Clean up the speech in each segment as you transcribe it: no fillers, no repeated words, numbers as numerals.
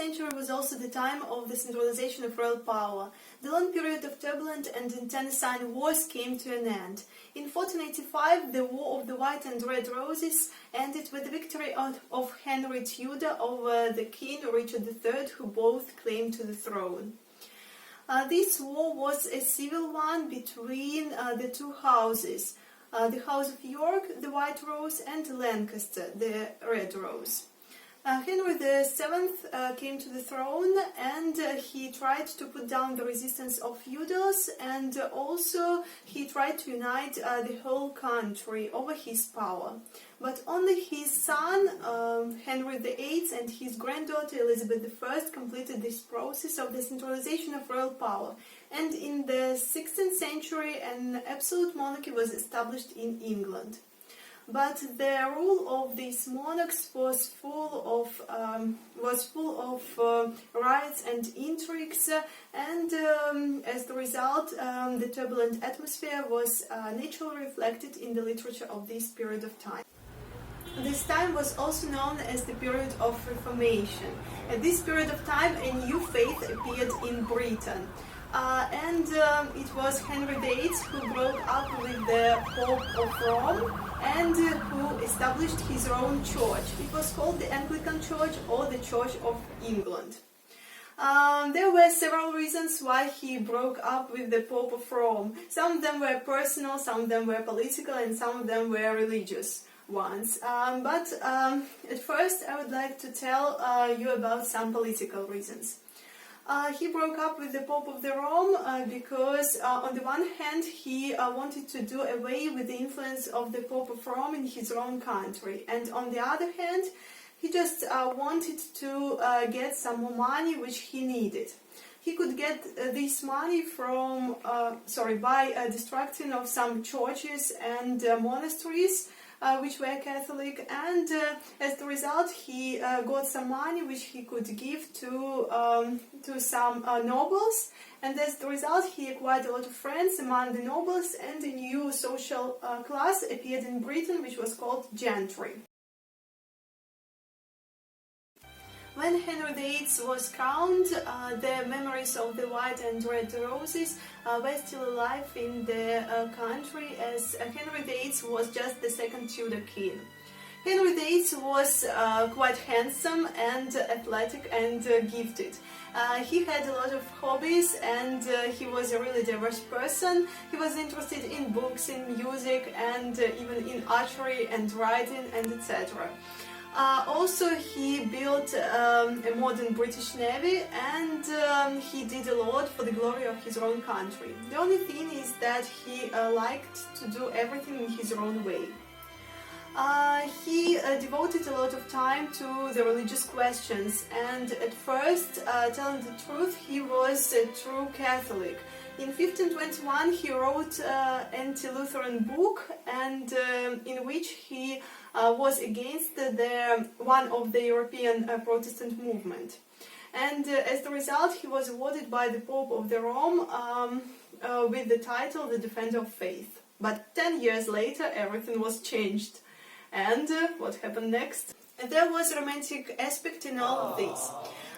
century was also the time of the centralization of royal power. The long period of turbulent and internecine wars came to an end. In 1485, the War of the White and Red Roses ended with the victory of Henry Tudor over the King Richard III, who both claimed to the throne. This war was a civil one between the two houses, the House of York, the White Rose, and Lancaster, the Red Rose. Henry VII came to the throne, and he tried to put down the resistance of feudals, and also he tried to unite the whole country over his power. But only his son, Henry VIII, and his granddaughter Elizabeth I completed this process of the centralization of royal power, and in the 16th century an absolute monarchy was established in England. But the rule of these monarchs was full of riots and intrigues, and as the result, the turbulent atmosphere was naturally reflected in the literature of this period of time. This time was also known as the period of Reformation. At this period of time, a new faith appeared in Britain. It was Henry VIII who broke up with the Pope of Rome and who established his own church. It was called the Anglican Church or the Church of England. There were several reasons why he broke up with the Pope of Rome. Some of them were personal, some of them were political, and some of them were religious ones. But at first I would like to tell you about some political reasons. He broke up with the Pope of the Rome because on the one hand he wanted to do away with the influence of the Pope of Rome in his own country, and on the other hand he just wanted to get some more money which he needed. He could get this money from by destructing of some churches and monasteries which were Catholic, and as the result he got some money which he could give to some nobles, and as the result he acquired a lot of friends among the nobles, and a new social class appeared in Britain which was called gentry. When Henry VIII was crowned, the memories of the White and Red Roses were still alive in the country, as Henry VIII was just the second Tudor king. Henry VIII was quite handsome and athletic and gifted. He had a lot of hobbies, and he was a really diverse person. He was interested in books, in music, and even in archery and writing, and etc. Also, he built a modern British Navy, and he did a lot for the glory of his own country. The only thing is that he liked to do everything in his own way. He devoted a lot of time to the religious questions, and at first, telling the truth, he was a true Catholic. In 1521 he wrote an anti-Lutheran book, and in which he was against one of the European Protestant movement. And as the result he was awarded by the Pope of the Rome with the title the Defender of Faith. But 10 years later everything was changed. And what happened next? There was a romantic aspect in all of this.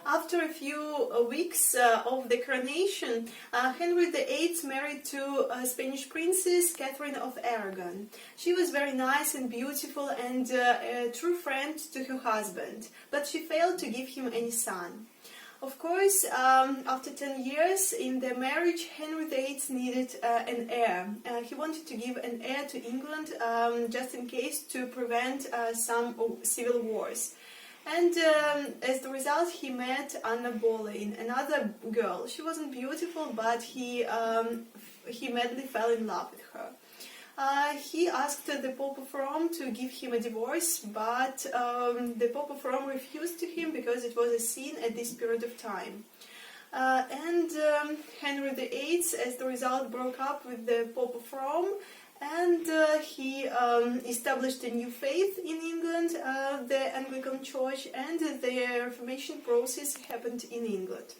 After a few weeks of the coronation, Henry VIII married to Spanish princess Catherine of Aragon. She was very nice and beautiful and a true friend to her husband, but she failed to give him any son. Of course, after 10 years in their marriage, Henry VIII needed an heir. He wanted to give an heir to England just in case to prevent some civil wars. And as the result, he met Anna Boleyn, another girl. She wasn't beautiful, but he madly fell in love with her. He asked the Pope of Rome to give him a divorce, but the Pope of Rome refused to him because it was a sin at this period of time. Henry VIII, as the result, broke up with the Pope of Rome, and he established a new faith in England, the Anglican Church, and the Reformation process happened in England.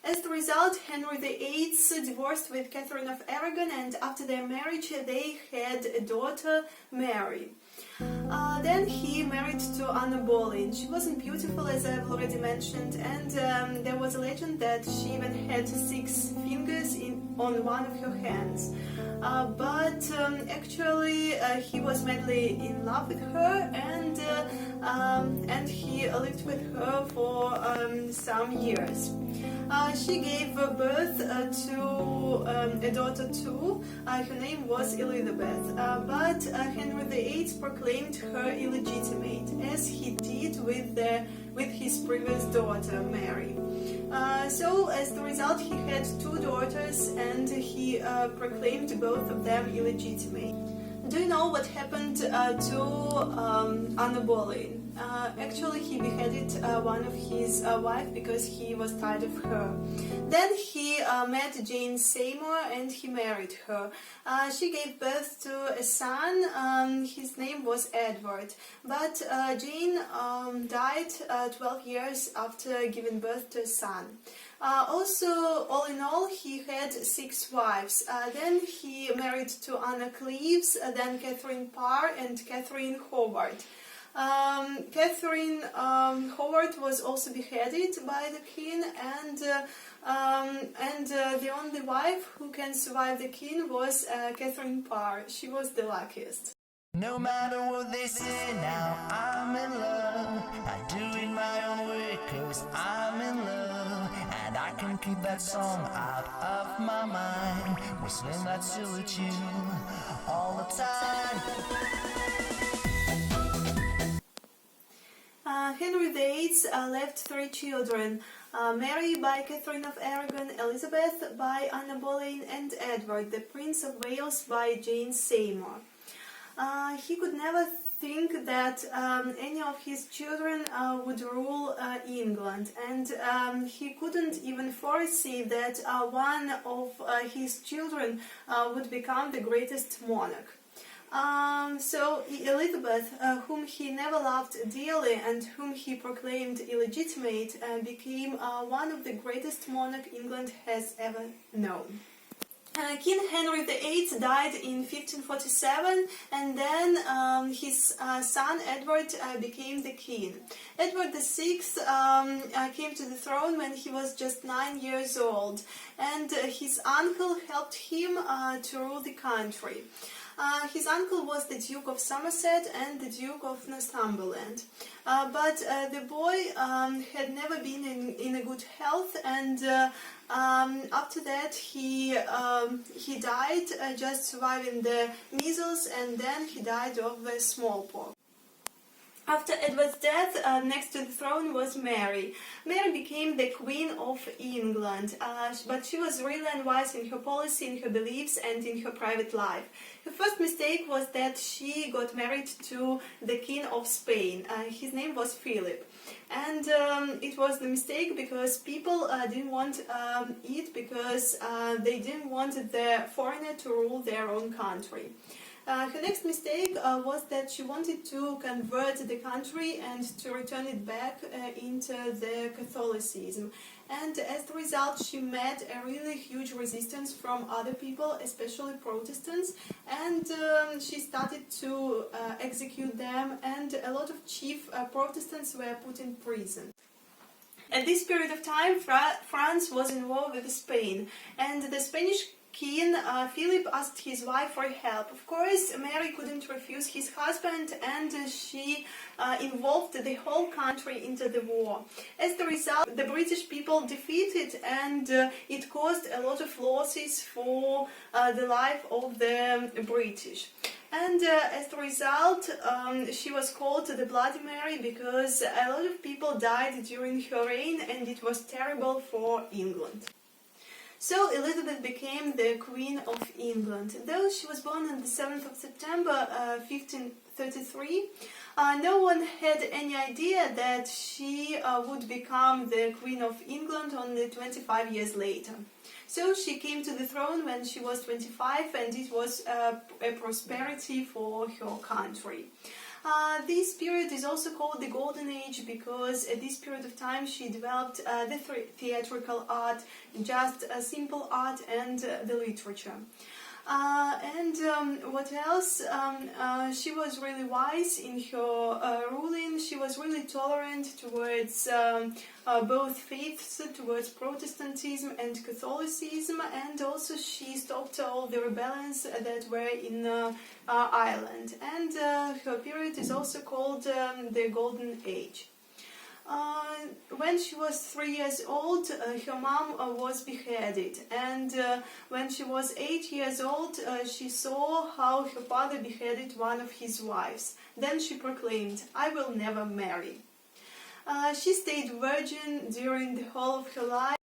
As the result, Henry VIII divorced with Catherine of Aragon, and after their marriage they had a daughter, Mary. Then he married to Anna Boleyn. She wasn't beautiful, as I've already mentioned, and there was a legend that she even had 6 fingers on one of her hands. But actually he was madly in love with her, and he lived with her for some years. She gave birth to a daughter too. Her name was Elizabeth, but Henry VIII proclaimed her illegitimate, as he did with his previous daughter, Mary. So as the result, he had 2 daughters, and he proclaimed both of them illegitimate. Do you know what happened to Anna Boleyn? Actually, he beheaded one of his wife because he was tired of her. Then he met Jane Seymour and he married her. She gave birth to a son. His name was Edward. But Jane died 12 years after giving birth to a son. Also, all in all, he had 6 wives. Then he married to Anna Cleves, then Catherine Parr and Catherine Howard. Catherine Howard was also beheaded by the king, and the only wife who can survive the king was Catherine Parr. She was the luckiest. No matter what they say now, I'm in love. I do it my own way, 'cause I'm in love. And I can keep that song out of my mind, whistling that silly tune all the time. Henry VIII left 3 children, Mary by Catherine of Aragon, Elizabeth by Anna Boleyn, and Edward, the Prince of Wales, by Jane Seymour. He could never think that any of his children would rule England, and he couldn't even foresee that one of his children would become the greatest monarch. So Elizabeth, whom he never loved dearly and whom he proclaimed illegitimate, became one of the greatest monarchs England has ever known. King Henry VIII died in 1547, and then his son Edward became the king. Edward VI came to the throne when he was just 9 years old, and his uncle helped him to rule the country. His uncle was the Duke of Somerset and the Duke of Northumberland. But the boy had never been in a good health, and after that he died, just surviving the measles, and then he died of the smallpox. After Edward's death, next to the throne was Mary. Mary became the Queen of England, but she was really unwise in her policy, in her beliefs, and in her private life. Her first mistake was that she got married to the King of Spain. His name was Philip. And it was the mistake because people didn't want it, because they didn't want the foreigner to rule their own country. Her next mistake was that she wanted to convert the country and to return it back into the Catholicism. And as a result, she met a really huge resistance from other people, especially Protestants, and she started to execute them, and a lot of chief Protestants were put in prison. At this period of time, France was in war with Spain, and the Spanish King Philip asked his wife for help. Of course, Mary couldn't refuse his husband, and she involved the whole country into the war. As the result, the British people defeated, and it caused a lot of losses for the life of the British. And as a result, she was called the Bloody Mary, because a lot of people died during her reign, and it was terrible for England. So Elizabeth became the Queen of England. Though she was born on the 7th of September 1533, no one had any idea that she would become the Queen of England only 25 years later. So she came to the throne when she was 25, and it was a prosperity for her country. This period is also called the Golden Age because at this period of time she developed the theatrical art, just simple art, and the literature. What else? She was really wise in her ruling. She was really tolerant towards both faiths, towards Protestantism and Catholicism, and also she stopped all the rebellions that were in Ireland. And her period is also called the Golden Age. When she was 3 years old, her mom was beheaded, and when she was 8 years old, she saw how her father beheaded one of his wives. Then she proclaimed, "I will never marry." She stayed virgin during the whole of her life.